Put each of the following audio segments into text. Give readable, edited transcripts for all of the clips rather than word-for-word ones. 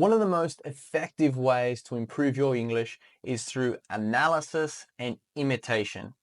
One of the most effective ways to improve your English is through analysis and imitation.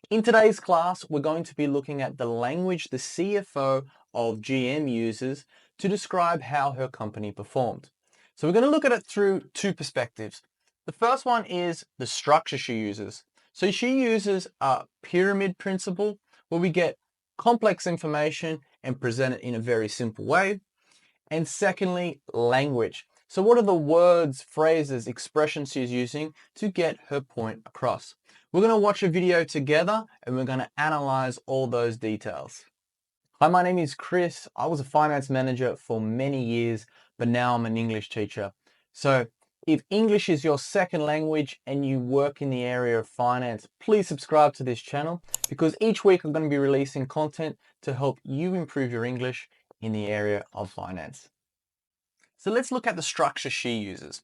In today's class, we're going to be looking at the language the CFO of GM uses to describe how her company performed. So we're going to look at it through two perspectives. The first one is the structure she uses. So she uses a pyramid principle where we get complex information and present it in a very simple way. And secondly, language. So what are the words, phrases, expressions she's using to get her point across? We're going to watch a video together and we're going to analyze all those details. Hi, my name is Chris. I was a finance manager for many years, but now I'm an English teacher. So if English is your second language and you work in the area of finance, please subscribe to this channel because each week I'm going to be releasing content to help you improve your English in the area of finance. So let's look at the structure she uses.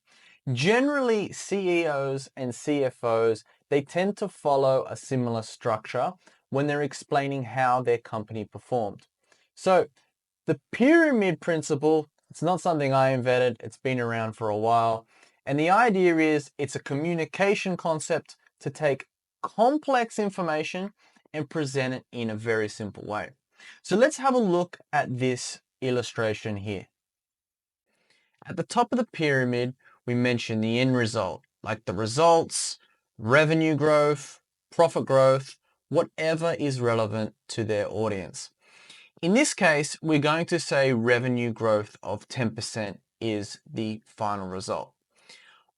Generally, CEOs and CFOs, they tend to follow a similar structure when they're explaining how their company performed. So the pyramid principle, it's not something I invented, it's been around for a while. And the idea is it's a communication concept to take complex information and present it in a very simple way. So let's have a look at this illustration here. At the top of the pyramid, we mention the end result, like the results, revenue growth, profit growth, whatever is relevant to their audience. In this case, we're going to say revenue growth of 10% is the final result.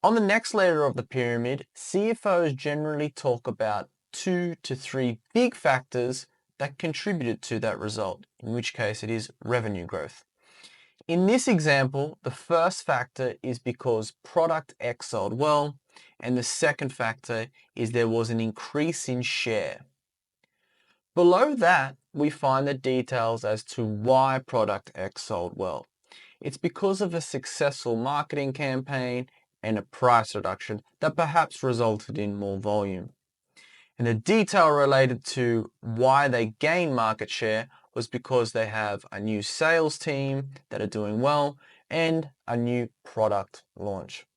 On the next layer of the pyramid, CFOs generally talk about 2 to 3 big factors that contributed to that result, in which case it is revenue growth. In this example, the first factor is because product X sold well, and the second factor is there was an increase in share. Below that, we find the details as to why product X sold well. It's because of a successful marketing campaign and a price reduction that perhaps resulted in more volume. And the detail related to why they gain market share was because they have a new sales team that are doing well and a new product launch.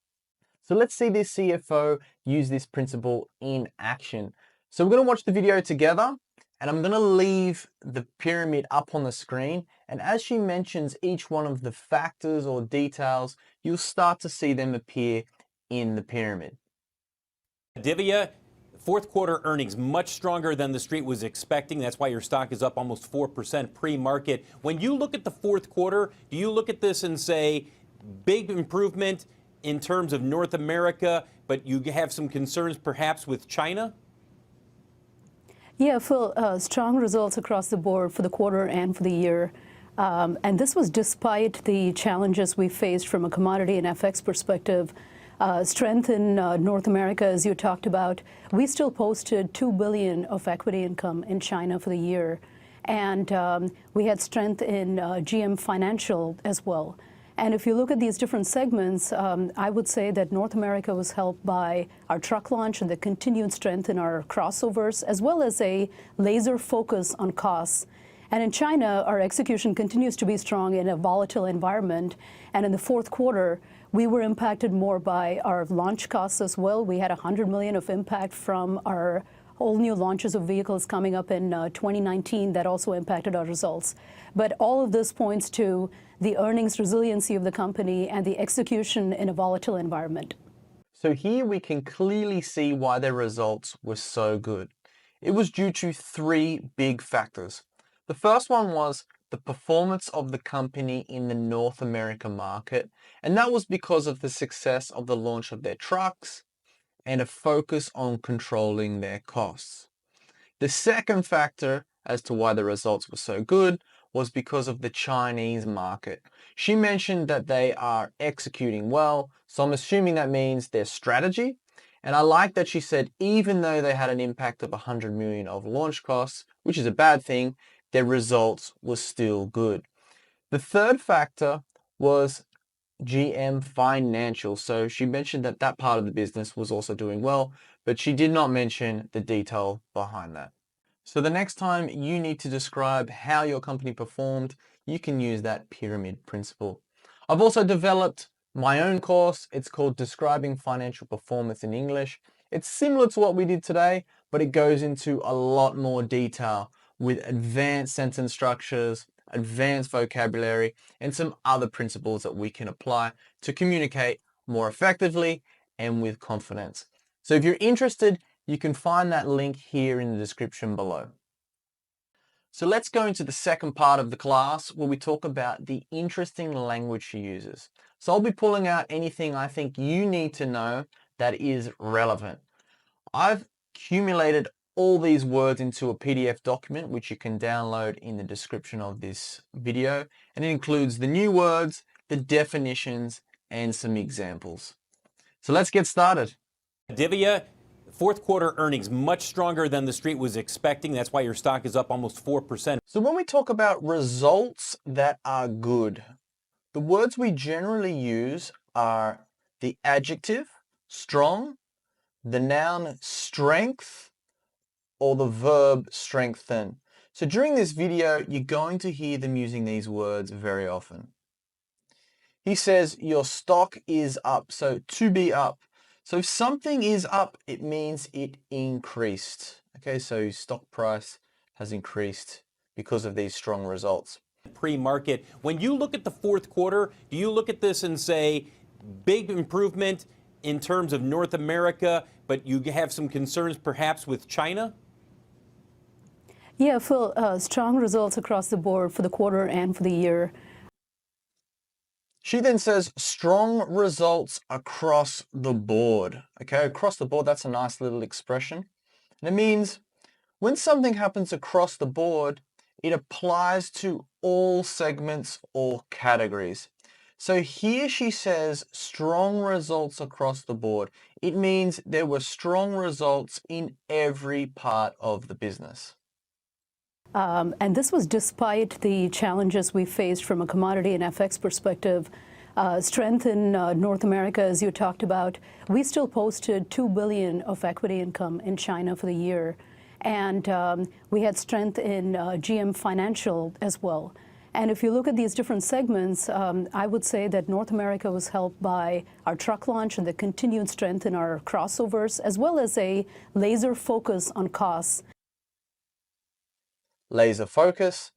So let's see this CFO use this principle in action. So we're going to watch the video together and I'm going to leave the pyramid up on the screen. And as she mentions each one of the factors or details, you'll start to see them appear in the pyramid. Divya, fourth quarter earnings much stronger than the street was expecting. That's why your stock is up almost 4% pre-market. When you look at the fourth quarter, do you look at this and say big improvement in terms of North America, but you have some concerns perhaps with China? Yeah, Phil, strong results across the board for the quarter and for the year. And this was despite the challenges we faced from a commodity and FX perspective. Strength in North America, as you talked about. We still posted $2 billion of equity income in China for the year. And we had strength in GM Financial as well. And if you look at these different segments, I would say that North America was helped by our truck launch and the continued strength in our crossovers, as well as a laser focus on costs. And in China, our execution continues to be strong in a volatile environment. And in the fourth quarter, we were impacted more by our launch costs as well. We had $100 million of impact from our all new launches of vehicles coming up in 2019 that also impacted our results. But all of this points to the earnings resiliency of the company and the execution in a volatile environment. So here we can clearly see why their results were so good. It was due to 3 big factors. The first one was the performance of the company in the North America market, and that was because of the success of the launch of their trucks and a focus on controlling their costs. The second factor as to why the results were so good was because of the Chinese market. She mentioned that they are executing well, so I'm assuming that means their strategy. And I like that she said even though they had an impact of $100 million of launch costs, which is a bad thing, their results were still good. The third factor was GM Financial. So she mentioned that that part of the business was also doing well, but she did not mention the detail behind that. So the next time you need to describe how your company performed, you can use that pyramid principle. I've also developed my own course. It's called Describing Financial Performance in English. It's similar to what we did today, but it goes into a lot more detail with advanced sentence structures, advanced vocabulary, and some other principles that we can apply to communicate more effectively and with confidence. So if you're interested, you can find that link here in the description below. So let's go into the second part of the class where we talk about the interesting language she uses. So I'll be pulling out anything I think you need to know that is relevant. I've accumulated all these words into a PDF document which you can download in the description of this video, and it includes the new words, the definitions, and some examples. So let's get started. Divya, fourth quarter earnings much stronger than the street was expecting. That's why your stock is up almost 4%. So when we talk about results that are good, the words we generally use are the adjective, strong, the noun, strength, or the verb, strengthen. So during this video, you're going to hear them using these words very often. He says your stock is up, so to be up. So if something is up, it means it increased. Okay, so stock price has increased because of these strong results. Pre-market. When you look at the fourth quarter, do you look at this and say big improvement in terms of North America, but you have some concerns perhaps with China? Yeah, Phil, strong results across the board for the quarter and for the year. She then says strong results across the board. Okay, across the board, that's a nice little expression. And it means when something happens across the board, it applies to all segments or categories. So here she says strong results across the board. It means there were strong results in every part of the business. And this was despite the challenges we faced from a commodity and FX perspective. Strength in North America, as you talked about. We still posted $2 billion of equity income in China for the year. And we had strength in GM Financial as well. And if you look at these different segments, I would say that North America was helped by our truck launch and the continued strength in our crossovers, as well as a laser focus on costs. Laser focus.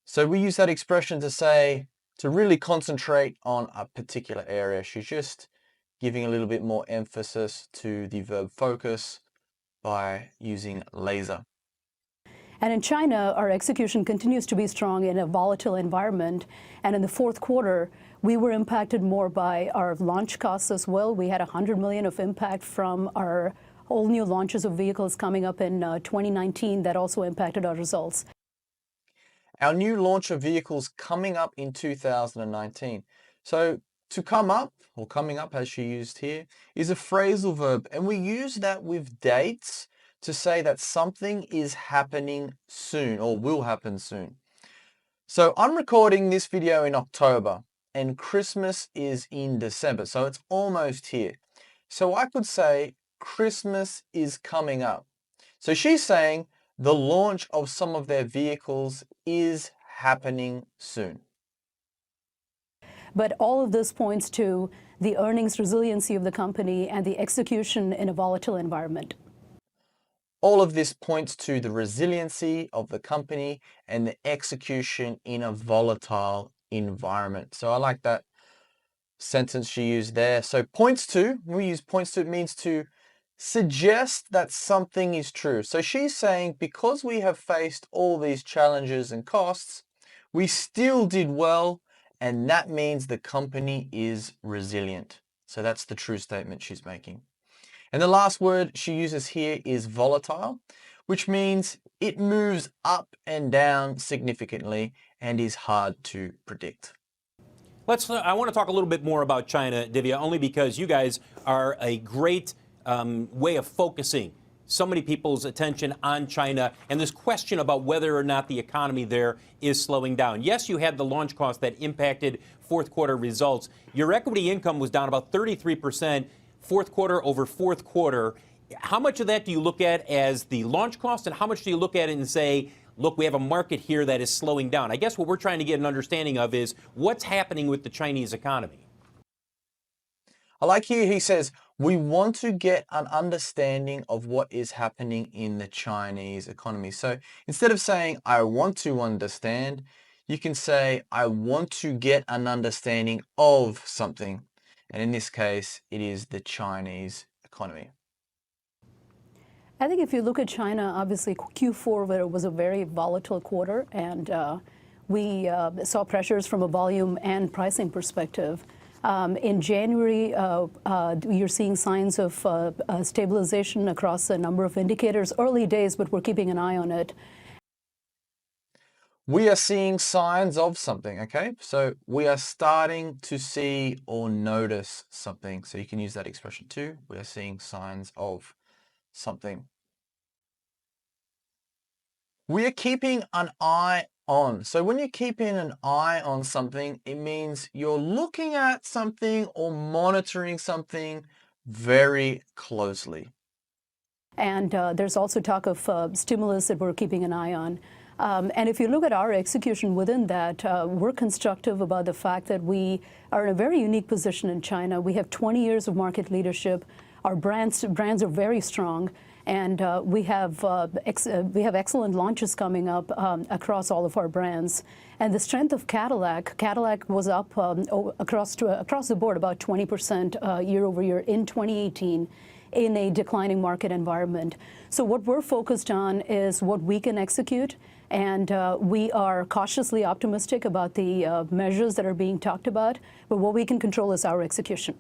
So we use that expression to say to really concentrate on a particular area. She's just giving a little bit more emphasis to the verb focus by using laser. And in China, our execution continues to be strong in a volatile environment. And in the fourth quarter, we were impacted more by our launch costs as well. We had $100 million of impact from our all new launches of vehicles coming up in 2019 that also impacted our results. Our new launch of vehicles coming up in 2019. So to come up, or coming up as she used here, is a phrasal verb. And we use that with dates to say that something is happening soon or will happen soon. So I'm recording this video in October and Christmas is in December. So it's almost here. So I could say Christmas is coming up. So she's saying the launch of some of their vehicles is happening soon. But all of this points to the earnings resiliency of the company and the execution in a volatile environment. All of this points to the resiliency of the company and the execution in a volatile environment. So I like that sentence she used there. So points to, when we use points to, it means to suggest that something is true. So she's saying because we have faced all these challenges and costs, we still did well, and that means the company is resilient. So that's the true statement she's making. And the last word she uses here is volatile, which means it moves up and down significantly and is hard to predict. I want to talk a little bit more about China, Divya, only because you guys are a great way of focusing so many people's attention on China and this question about whether or not the economy there is slowing down. Yes, you had the launch cost that impacted fourth quarter results. Your equity income was down about 33%, fourth quarter over fourth quarter. How much of that do you look at as the launch cost, and how much do you look at it and say, look, we have a market here that is slowing down? I guess what we're trying to get an understanding of is what's happening with the Chinese economy. I like here he says, we want to get an understanding of what is happening in the Chinese economy. So instead of saying, I want to understand, you can say, I want to get an understanding of something. And in this case, it is the Chinese economy. I think if you look at China, obviously Q4 was a very volatile quarter, and we saw pressures from a volume and pricing perspective. In January, you're seeing signs of stabilization across a number of indicators. Early days, but we're keeping an eye on it. We are seeing signs of something, okay? So we are starting to see or notice something. So you can use that expression too. We are seeing signs of something. We are keeping an eye on. So when you're keeping an eye on something, it means you're looking at something or monitoring something very closely. And there's also talk of stimulus that we're keeping an eye on. And if you look at our execution within that, we're constructive about the fact that we are in a very unique position in China. We have 20 years of market leadership. Our brands are very strong. And we have excellent launches coming up across all of our brands. And the strength of Cadillac was up across the board about 20% year over year in 2018 in a declining market environment. So what we're focused on is what we can execute, and we are cautiously optimistic about the measures that are being talked about, but what we can control is our execution.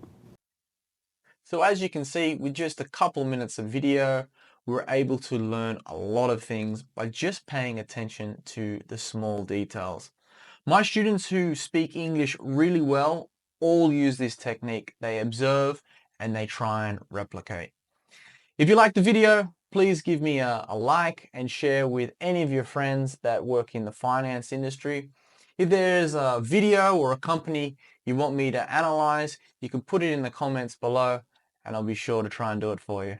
So as you can see, with just a couple minutes of video, we're able to learn a lot of things by just paying attention to the small details. My students who speak English really well all use this technique. They observe and they try and replicate. If you liked the video, please give me a like and share with any of your friends that work in the finance industry. If there's a video or a company you want me to analyze, you can put it in the comments below and I'll be sure to try and do it for you.